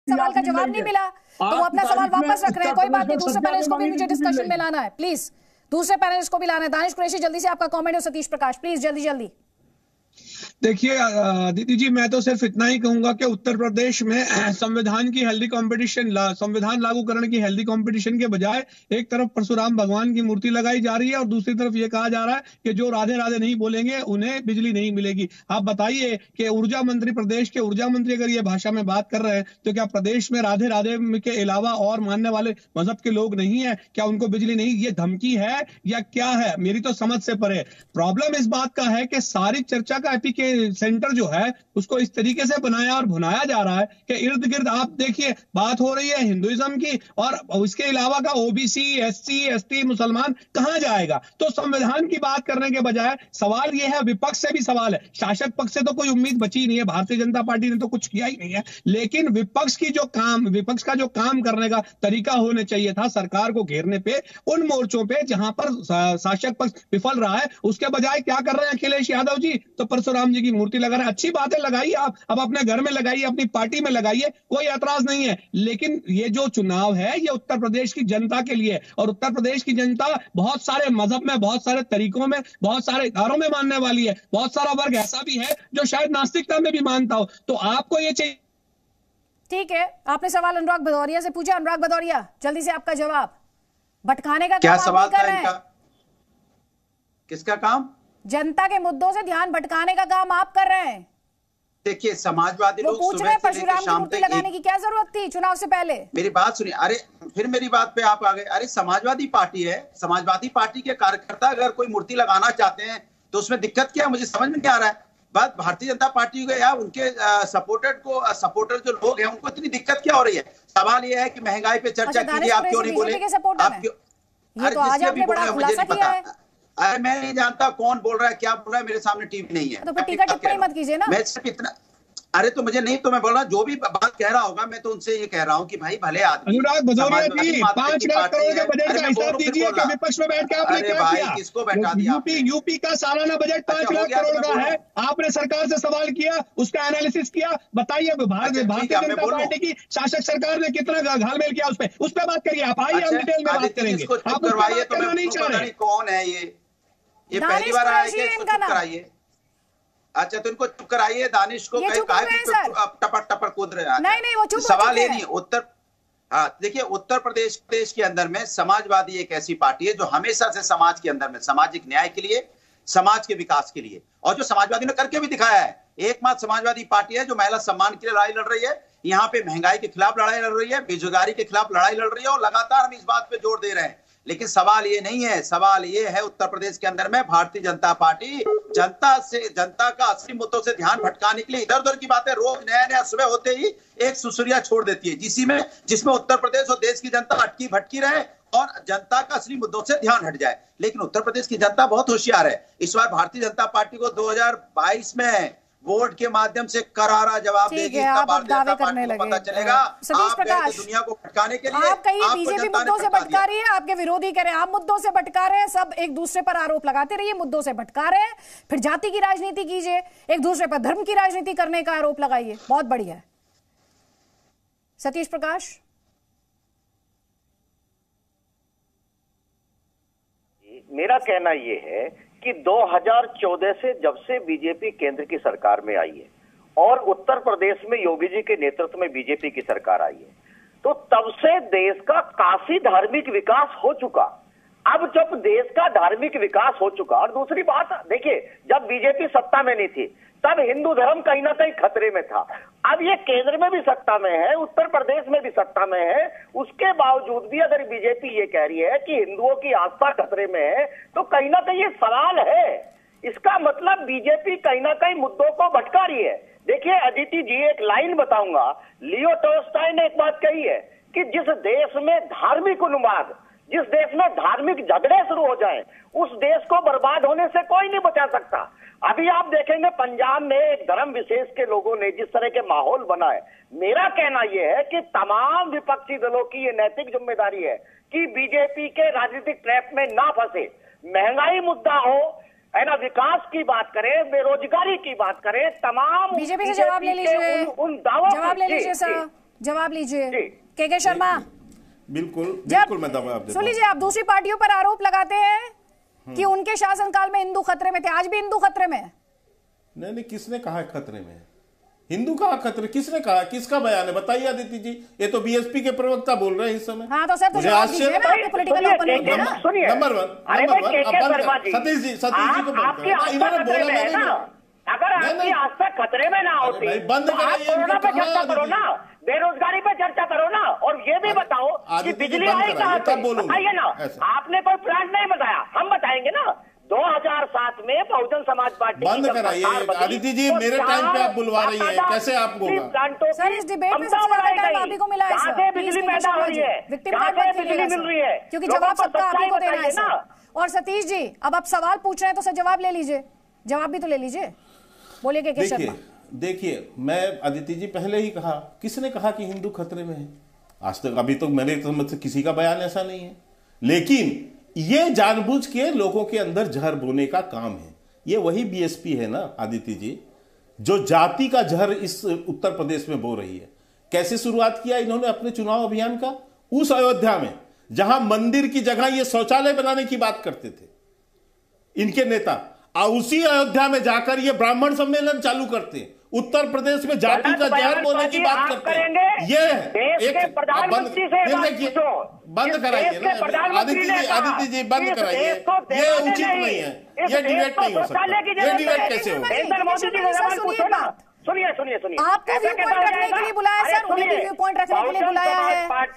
सवाल का जवाब नहीं मिला तो वो अपना सवाल वापस रख रहे हैं। कोई बात नहीं, दूसरे पैनलिस्ट को भी मुझे डिस्कशन में लाना है, प्लीज दूसरे पैनलिस्ट को भी लाना है। दानिश कुरैशी जल्दी से आपका कमेंट हो। सतीश प्रकाश प्लीज जल्दी जल्दी। देखिए दीदी जी, मैं तो सिर्फ इतना ही कहूंगा कि उत्तर प्रदेश में संविधान की हेल्दी कंपटीशन, संविधान लागू करने की हेल्दी कंपटीशन के बजाय एक तरफ परशुराम भगवान की मूर्ति लगाई जा रही है और दूसरी तरफ ये कहा जा रहा है कि जो राधे राधे नहीं बोलेंगे उन्हें बिजली नहीं मिलेगी। आप बताइए कि ऊर्जा मंत्री, प्रदेश के ऊर्जा मंत्री अगर ये भाषा में बात कर रहे हैं तो क्या प्रदेश में राधे राधे के अलावा और मानने वाले मजहब के लोग नहीं है? क्या उनको बिजली नहीं? ये धमकी है या क्या है? मेरी तो समझ से परे। प्रॉब्लम इस बात का है कि सारी चर्चा का एपी के सेंटर जो है उसको इस तरीके से बनाया और भुनाया जा रहा है कि इर्द गिर्द आप देखिए बात हो रही है हिंदुइज्म की और उसके अलावा का ओबीसी, एससी, एसटी, मुसलमान कहां जाएगा? तो संविधान की बात करने के बजाय सवाल यह है, विपक्ष से भी सवाल है, शासक पक्ष से तो कोई उम्मीद बची नहीं है, भारतीय जनता पार्टी ने तो कुछ किया ही नहीं है, लेकिन विपक्ष का जो काम करने का तरीका होना चाहिए था सरकार को घेरने पे उन मोर्चों पे जहां पर शासक पक्ष विफल रहा है, उसके बजाय क्या कर रहे हैं अखिलेश यादव जी? तो परशुराम जी की मूर्ति लगा रहे हैं। अच्छी बात है, लगाइए, आप अब अपने घर में लगाइए, अपनी पार्टी में लगाइए, कोई एतराज नहीं है, लेकिन ये जो चुनाव है ये उत्तर प्रदेश की जनता के लिए, और उत्तर प्रदेश की जनता बहुत सारे मजहब में, बहुत सारे तरीकों में, बहुत सारे इदारों में मानने वाली है। बहुत सारा वर्ग ऐसा भी है जो शायद नास्तिकता में भी मानता हो। तो आपको ये चाहिए। ठीक है, आपने सवाल अनुराग भदौरिया से पूछा। अनुराग भदौरिया जल्दी से आपका जवाब। भटकाने का क्या काम सवाल आप नहीं कर था रहे इनका? हैं। किसका काम? जनता के मुद्दों से ध्यान भटकाने का काम आप कर रहे हैं। देखिए, समाजवादी लोग पूछ रहे हैं परशुराम की मूर्ति लगाने की क्या जरूरत थी चुनाव से पहले? मेरी बात सुनिए। अरे फिर मेरी बात पे आप आ गए। अरे समाजवादी पार्टी है, समाजवादी पार्टी के कार्यकर्ता अगर कोई मूर्ति लगाना चाहते हैं तो उसमें दिक्कत क्या है? मुझे समझ में नहीं आ रहा है। बात भारतीय जनता पार्टी को या उनके सपोर्टर जो लोग हैं उनको इतनी दिक्कत क्या हो रही है? सवाल ये है कि महंगाई पे चर्चा कीजिए, आप क्यों नहीं बोले? आप क्यों? ये तो आज आपने बड़ा खुलासा किया है। अरे मैं नहीं जानता कौन बोल रहा है, क्या बोल रहा है, मेरे सामने टीवी नहीं है। तो फिर टीका टिप्पणी मत कीजिए ना। मैं सिर्फ इतना, अरे तो मुझे नहीं, तो मैं बोल रहा जो भी बात कह रहा होगा मैं तो उनसे ये कह रहा हूँ कि भाई भले आदमी। अनुराग भदौरिया जी, 5 लाख करोड़ के बजट का हिसाब दीजिए कि विपक्ष में बैठ के आपने क्या किया? किसको बैठा दिया? यूपी का सालाना बजट 5 लाख करोड़ का है। आपने सरकार से सवाल किया, उसका एनालिसिस किया, बताइए भारतीय जनता पार्टी की शासक सरकार ने कितना घालमेल किया उस पर बात करिए आप। आइए हम डिटेल में बात करेंगे। आप करवाइए तो मैं नहीं चाह रहे। कौन है ये पहली बार आया कि इसको चुप कराइए? अच्छा तो इनको चुप कराइए। दानिश को टपर टपर कूद रहे हैं। नहीं वो चुप। सवाल ये नहीं। देखिए उत्तर प्रदेश के अंदर में समाजवादी एक ऐसी पार्टी है जो हमेशा से समाज के अंदर में सामाजिक न्याय के लिए, समाज के विकास के लिए, और जो समाजवादी ने करके भी दिखाया है। एकमात्र समाजवादी पार्टी है जो महिला सम्मान के लिए लड़ाई लड़ रही है, यहाँ पे महंगाई के खिलाफ लड़ाई लड़ रही है, बेरोजगारी के खिलाफ लड़ाई लड़ रही है, और लगातार हम इस बात पे जोर दे रहे हैं। लेकिन सवाल ये नहीं है, सवाल ये है उत्तर प्रदेश के अंदर में भारतीय जनता पार्टी जनता का असली मुद्दों से ध्यान भटकाने के लिए इधर उधर की बातें रोज नया सुबह होते ही एक सुसुरिया छोड़ देती है, जिसमें उत्तर प्रदेश और देश की जनता अटकी भटकी रहे और जनता का असली मुद्दों से ध्यान हट जाए। लेकिन उत्तर प्रदेश की जनता बहुत होशियार है। इस बार भारतीय जनता पार्टी को 2022 में वोट के माध्यम से करारा जवाब देगी। आप दावे करने लगे। पता चलेगा सतीश प्रकाश, दुनिया को भटकाने के लिए आप कहीं बीजेपी मुद्दों से भटका रही है, आपके विरोधी कह रहे हैं आप मुद्दों से भटका रहे हैं। सब एक दूसरे पर आरोप लगाते रहिए, मुद्दों से भटका रहे हैं, फिर जाति की राजनीति कीजिए, एक दूसरे पर धर्म की राजनीति करने का आरोप लगाइए। बहुत बढ़िया है। सतीश प्रकाश, मेरा कहना यह है कि 2014 से जब से बीजेपी केंद्र की सरकार में आई है और उत्तर प्रदेश में योगी जी के नेतृत्व में बीजेपी की सरकार आई है, तो तब से देश का काफी धार्मिक विकास हो चुका। अब जब देश का धार्मिक विकास हो चुका, और दूसरी बात देखिए, जब बीजेपी सत्ता में नहीं थी तब हिंदू धर्म कहीं ना कहीं खतरे में था। अब ये केंद्र में भी सत्ता में है, उत्तर प्रदेश में भी सत्ता में है, उसके बावजूद भी अगर बीजेपी ये कह रही है कि हिंदुओं की आस्था खतरे में है, तो कहीं ना कहीं ये सवाल है। इसका मतलब बीजेपी कहीं ना कहीं मुद्दों को भटका रही है। देखिए अदिति जी, एक लाइन बताऊंगा, लियो टोल्स्टॉय ने एक बात कही है कि जिस देश में धार्मिक उन्माद, जिस देश में धार्मिक झगड़े शुरू हो जाएं, उस देश को बर्बाद होने से कोई नहीं बचा सकता। अभी आप देखेंगे पंजाब में एक धर्म विशेष के लोगों ने जिस तरह के माहौल बना है, मेरा कहना यह है कि तमाम विपक्षी दलों की ये नैतिक जिम्मेदारी है कि बीजेपी के राजनीतिक ट्रैप में ना फंसे। महंगाई मुद्दा हो, है ना, विकास की बात करें, बेरोजगारी की बात करें, तमाम बीजेपी से जवाब ले लीजिए, उन दावों जवाब ले लीजिए सर। जवाब लीजिए। के शर्मा, बिल्कुल मैं जवाब देता सुन लीजिए, आप दूसरी पार्टियों पर आरोप लगाते हैं कि उनके शासनकाल में हिंदू खतरे में थे, आज भी हिंदू खतरे में है। नहीं, किसने कहा खतरे में? हिंदू कहा खतरे? किसने कहा? किसका बयान है? बताइए आदित्य जी, ये तो बीएसपी के प्रवक्ता बोल रहे हैं इस समय। हाँ, तो सर तो जवाब दीजिए ना, आपके पॉलिटिकल ओपोनेंट है ना। नंबर वन सतीश जी को आपकी आस्था खतरे में है ना। अगर आपकी आस्था खतरे में ना होती बंद कोरोना पे चर्चा करो ना, बेरोजगारी पे चर्चा करो ना, और ये भी बताओ कि बिजली आई कहाँ से, बताइए ना। आपने कोई प्लांट नहीं बताया, हम बताएंगे ना। 2007 में बहुजन समाज पार्टी बंद कराइए आदित्य जी, मेरे टाइम पे आप बुलवा रही है, कैसे आपको होगा? सर इस डिबेट में सबसे ज्यादा टाइम आप ही को मिला है सर, बिजली पैदा हो रही है, बिजली मिल रही है, क्योंकि जवाब सबका आप ही को देना है सर। और सतीश जी, अब आप सवाल पूछ रहे हैं तो सर जवाब ले लीजिए, जवाब भी तो ले लीजिए, बोलिए के शर्मा। देखिए, मैं आदित्य जी पहले ही कहा, किसने कहा कि हिंदू खतरे में है? आज तक अभी तो मेरे समझ से किसी का बयान ऐसा नहीं है, लेकिन ये जानबूझ के लोगों के अंदर जहर बोने का काम है। ये वही बीएसपी है ना आदित्य जी, जो जाति का जहर इस उत्तर प्रदेश में बो रही है। कैसे शुरुआत किया इन्होंने अपने चुनाव अभियान का? उस अयोध्या में जहां मंदिर की जगह ये शौचालय बनाने की बात करते थे इनके नेता, उसी अयोध्या में जाकर ये ब्राह्मण सम्मेलन चालू करते हैं। उत्तर प्रदेश में जाति का जहर बोलने की बात करते हैं। ये एक बंद कराइए ना आदित्य जी, बंद कराइए, ये उचित नहीं है, ये डिबेट नहीं हो सकता। ये डिबेट कैसे होगा? सुनिए आपको व्यू पॉइंट रखने के लिए बुलाया सर, उन्हें भी व्यू पॉइंट रखने के लिए बुलाया है।